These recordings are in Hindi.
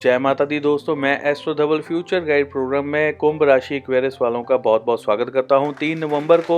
जय माता दी दोस्तों, मैं एस्ट्रो धवल फ्यूचर गाइड प्रोग्राम में कुंभ राशि एक्वेरियस वालों का बहुत बहुत स्वागत करता हूं। 3 नवंबर को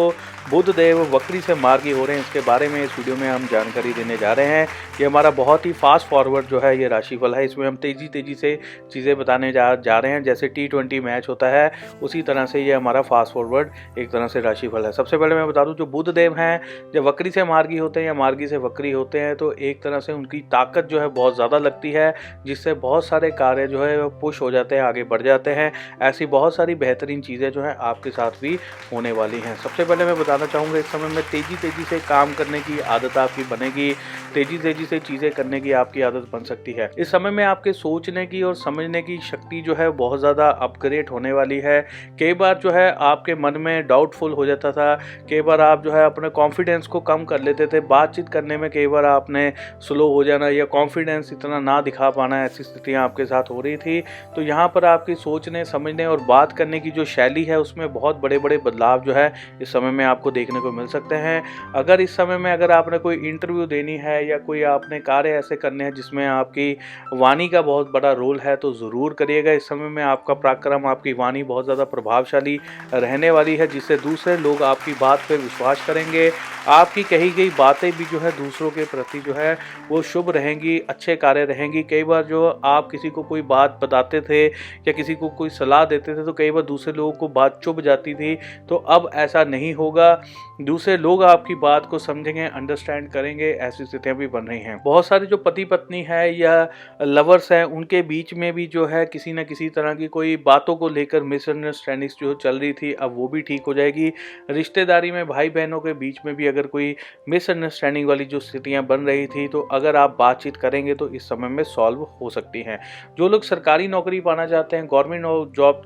बुध देव वक्री से मार्गी हो रहे हैं। इसके बारे में इस वीडियो में हम जानकारी देने जा रहे हैं। ये हमारा बहुत ही फास्ट फॉरवर्ड जो है ये राशिफल है। इसमें हम तेज़ी से चीज़ें बताने जा रहे हैं। जैसे T20 मैच होता है उसी तरह से ये हमारा फास्ट फॉरवर्ड एक तरह से राशिफल है। सबसे पहले मैं बता दूँ, जो बुध देव हैं जब वक्री से मार्गी होते हैं या मार्गी से वक्री होते हैं तो एक तरह से उनकी ताकत जो है बहुत ज़्यादा लगती है, जिससे बहुत सारे कार्य जो है वो पुश हो जाते हैं, आगे बढ़ जाते हैं। ऐसी बहुत सारी बेहतरीन चीज़ें जो हैं आपके साथ भी होने वाली हैं। सबसे पहले मैं बताना चाहूँगा, इस समय में तेज़ी से काम करने की आदत आपकी बनेगी। तेज़ी से चीज़ें करने की आपकी आदत बन सकती है। इस समय में आपके सोचने की और समझने की शक्ति जो है बहुत ज़्यादा अपग्रेड होने वाली है। कई बार जो है आपके मन में डाउटफुल हो जाता था, कई बार आप जो है अपने कॉन्फिडेंस को कम कर लेते थे। बातचीत करने में कई बार आपने स्लो हो जाना या कॉन्फिडेंस इतना ना दिखा पाना, ऐसी स्थितियाँ आपके साथ हो रही थी। तो यहाँ पर आपकी सोचने समझने और बात करने की जो शैली है उसमें बहुत बड़े बड़े बदलाव जो है इस समय में आपको देखने को मिल सकते हैं। अगर इस समय में अगर आपने कोई इंटरव्यू देनी है या कोई आपने कार्य ऐसे करने हैं जिसमें आपकी वाणी का बहुत बड़ा रोल है तो ज़रूर करिएगा। इस समय में आपका पराक्रम, आपकी वाणी बहुत ज़्यादा प्रभावशाली रहने वाली है, जिससे दूसरे लोग आपकी बात पर विश्वास करेंगे। आपकी कही गई बातें भी जो है दूसरों के प्रति जो है वो शुभ रहेंगी, अच्छे कार्य रहेंगी। कई बार जो आप किसी को कोई बात बताते थे या किसी को कोई सलाह देते थे तो कई बार दूसरे लोगों को बात चुभ जाती थी, तो अब ऐसा नहीं होगा। दूसरे लोग आपकी बात को समझेंगे, अंडरस्टैंड करेंगे। ऐसी स्थितियां भी बन रही हैं। बहुत सारे जो पति पत्नी है या लवर्स हैं उनके बीच में भी जो है किसी न किसी तरह की कोई बातों को लेकर मिसअंडरस्टैंडिंग्स जो चल रही थी, अब वो भी ठीक हो जाएगी। रिश्तेदारी में भाई बहनों के बीच में भी अगर कोई मिसअंडरस्टैंडिंग वाली जो स्थितियां बन रही थी तो अगर आप बातचीत करेंगे तो इस समय में सॉल्व हो सकती हैं। जो लोग सरकारी नौकरी पाना चाहते हैं, गवर्नमेंट जॉब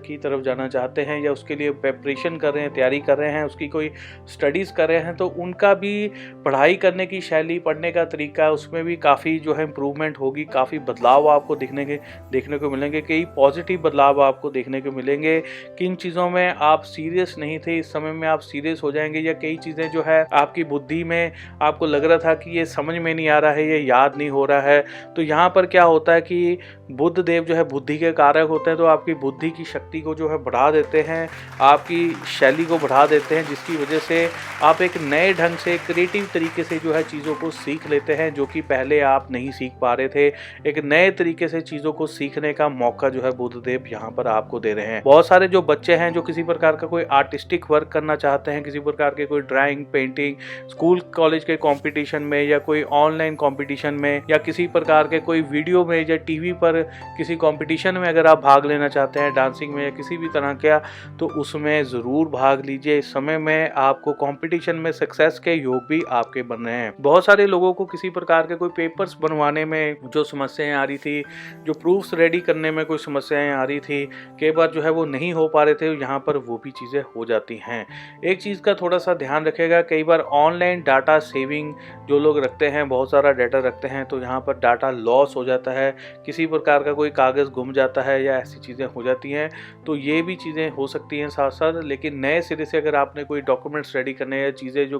की तरफ जाना चाहते हैं या उसके लिए प्रिपरेशन कर रहे हैं, तैयारी कर रहे हैं, उसकी कोई स्टडीज़ कर रहे हैं, तो उनका भी पढ़ाई करने की शैली, पढ़ने का तरीका, उसमें भी काफ़ी जो है इम्प्रूवमेंट होगी। काफ़ी बदलाव आपको देखने को मिलेंगे। कई पॉजिटिव बदलाव आपको देखने को मिलेंगे। किन चीज़ों में आप सीरियस नहीं थे इस समय में आप सीरियस हो जाएंगे, या कई चीज़ें जो है आपकी बुद्धि में आपको लग रहा था कि ये समझ में नहीं आ रहा है, ये याद नहीं हो रहा है। तो यहाँ पर क्या होता है कि बुध देव जो है बुद्धि के कारक होते हैं, तो आपकी बुद्धि की शक्ति को जो है बढ़ा देते हैं, आपकी शैली को बढ़ा देते हैं, जिसकी वजह से आप एक नए ढंग से क्रिएटिव तरीके से जो है चीज़ों को सीख लेते हैं, जो कि पहले आप नहीं सीख पा रहे थे। एक नए तरीके से चीज़ों को सीखने का मौका जो है बुध देव यहाँ पर आपको दे रहे हैं। बहुत सारे जो बच्चे हैं जो किसी प्रकार का कोई आर्टिस्टिक वर्क करना चाहते हैं, किसी प्रकार के कोई ड्राइंग, पेंटिंग, स्कूल कॉलेज के कंपटीशन में या कोई ऑनलाइन कंपटीशन में या किसी प्रकार के कोई वीडियो में या टीवी पर किसी कंपटीशन में अगर आप भाग लेना चाहते हैं, डांसिंग में या किसी भी तरह का, तो उसमें ज़रूर भाग लीजिए। इस समय में आपको कंपटीशन में सक्सेस के योग भी आपके बन रहे हैं। बहुत सारे लोगों को किसी प्रकार के कोई पेपर्स बनवाने में जो समस्याएं आ रही थी, जो प्रूफ्स रेडी करने में कोई समस्याएं आ रही थी, कई बार जो है वो नहीं हो पा रहे थे, यहाँ पर वो भी चीज़ें हो जाती हैं। एक चीज़ का थोड़ा सा ध्यान रखेगा, कई बार ऑनलाइन डाटा सेविंग जो लोग रखते हैं, बहुत सारा डाटा रखते हैं, तो यहाँ पर डाटा लॉस हो जाता है, किसी प्रकार का कोई कागज़ गुम जाता है या ऐसी चीज़ें हो जाती हैं, तो ये भी चीज़ें हो सकती हैं साथ साथ। लेकिन नए सिरे से अगर आपने कोई डॉक्यूमेंट्स रेडी करने या चीज़ें जो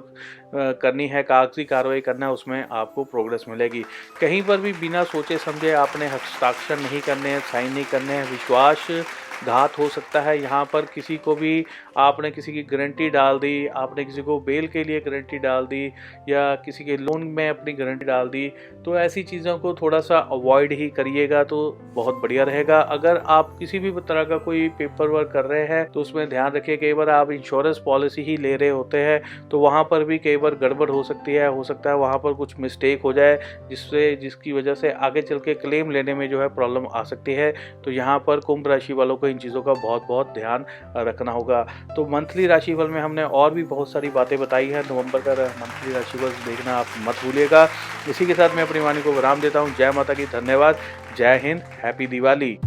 करनी है, कागजी कार्रवाई करना है, उसमें आपको प्रोग्रेस मिलेगी। कहीं पर भी बिना सोचे समझे आपने हस्ताक्षर नहीं करने हैं, साइन नहीं करने हैं, विश्वास घात हो सकता है। यहाँ पर किसी को भी आपने किसी की गारंटी डाल दी, आपने किसी को बेल के लिए गारंटी डाल दी या किसी के लोन में अपनी गारंटी डाल दी, तो ऐसी चीज़ों को थोड़ा सा अवॉइड ही करिएगा तो बहुत बढ़िया रहेगा। अगर आप किसी भी तरह का कोई पेपर वर्क कर रहे हैं तो उसमें ध्यान रखिए, कई बार आप इंश्योरेंस पॉलिसी ही ले रहे होते हैं तो वहाँ पर भी कई बार गड़बड़ हो सकती है, हो सकता है वहाँ पर कुछ मिस्टेक हो जाए जिसकी वजह से आगे चल के क्लेम लेने में जो है प्रॉब्लम आ सकती है। तो यहाँ पर कुंभ राशि वालों को इन चीज़ों का बहुत ध्यान रखना होगा। तो मंथली राशिफल में हमने और भी बहुत सारी बातें बताई हैं। नवंबर का मंथली राशिफल देखना आप मत भूलिएगा। इसी के साथ मैं अपनी वाणी को विराम देता हूँ। जय माता की, धन्यवाद, जय हिंद, हैप्पी दिवाली।